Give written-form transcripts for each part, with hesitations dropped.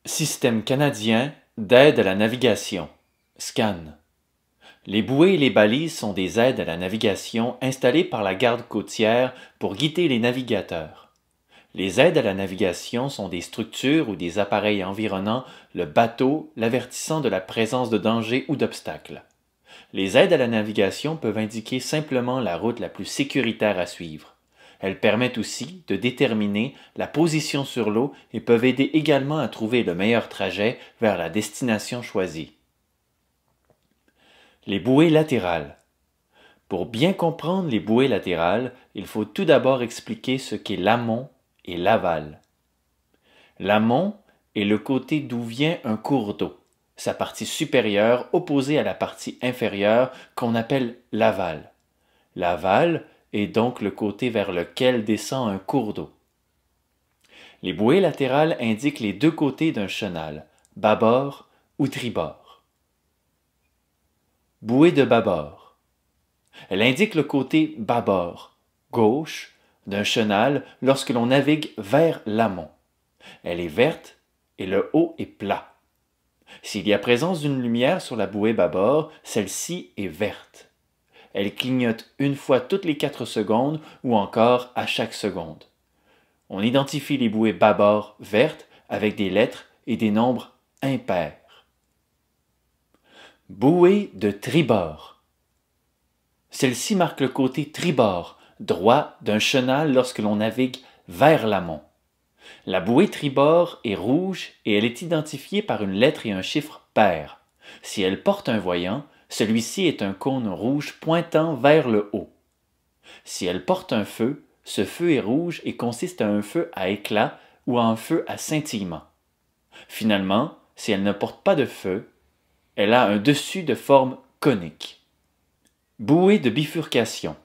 Système canadien d'aide à la navigation, SCAN. Les bouées et les balises sont des aides à la navigation installées par la garde côtière pour guider les navigateurs. Les aides à la navigation sont des structures ou des appareils environnant le bateau l'avertissant de la présence de dangers ou d'obstacles. Les aides à la navigation peuvent indiquer simplement la route la plus sécuritaire à suivre. Elles permettent aussi de déterminer la position sur l'eau et peuvent aider également à trouver le meilleur trajet vers la destination choisie. Les bouées latérales. Pour bien comprendre les bouées latérales, il faut tout d'abord expliquer ce qu'est l'amont et l'aval. L'amont est le côté d'où vient un cours d'eau, sa partie supérieure opposée à la partie inférieure qu'on appelle l'aval. L'aval est donc le côté vers lequel descend un cours d'eau. Les bouées latérales indiquent les deux côtés d'un chenal, bâbord ou tribord. Bouée de bâbord. Elle indique le côté bâbord, gauche, d'un chenal lorsque l'on navigue vers l'amont. Elle est verte et le haut est plat. S'il y a présence d'une lumière sur la bouée bâbord, celle-ci est verte. Elle clignote une fois toutes les 4 secondes ou encore à chaque seconde. On identifie les bouées bâbord vertes avec des lettres et des nombres impairs. Bouée de tribord. Celle-ci marque le côté tribord, droit d'un chenal lorsque l'on navigue vers l'amont. La bouée tribord est rouge et elle est identifiée par une lettre et un chiffre pair. Si elle porte un voyant, celui-ci est un cône rouge pointant vers le haut. Si elle porte un feu, ce feu est rouge et consiste à un feu à éclat ou à un feu à scintillement. Finalement, si elle ne porte pas de feu, elle a un dessus de forme conique. Bouée de bifurcation.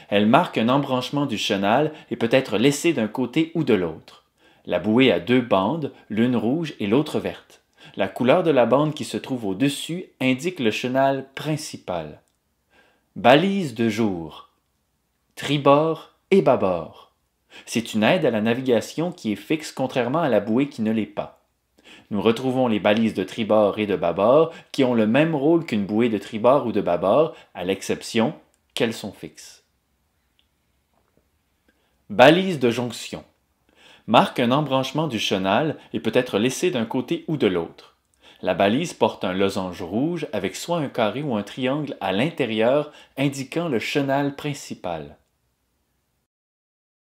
Elle marque un embranchement du chenal et peut être laissée d'un côté ou de l'autre. La bouée a deux bandes, l'une rouge et l'autre verte. La couleur de la bande qui se trouve au-dessus indique le chenal principal. Balise de jour. Tribord et bâbord. C'est une aide à la navigation qui est fixe contrairement à la bouée qui ne l'est pas. Nous retrouvons les balises de tribord et de bâbord qui ont le même rôle qu'une bouée de tribord ou de bâbord, à l'exception qu'elles sont fixes. Balise de jonction. Marque un embranchement du chenal et peut être laissée d'un côté ou de l'autre. La balise porte un losange rouge avec soit un carré ou un triangle à l'intérieur indiquant le chenal principal.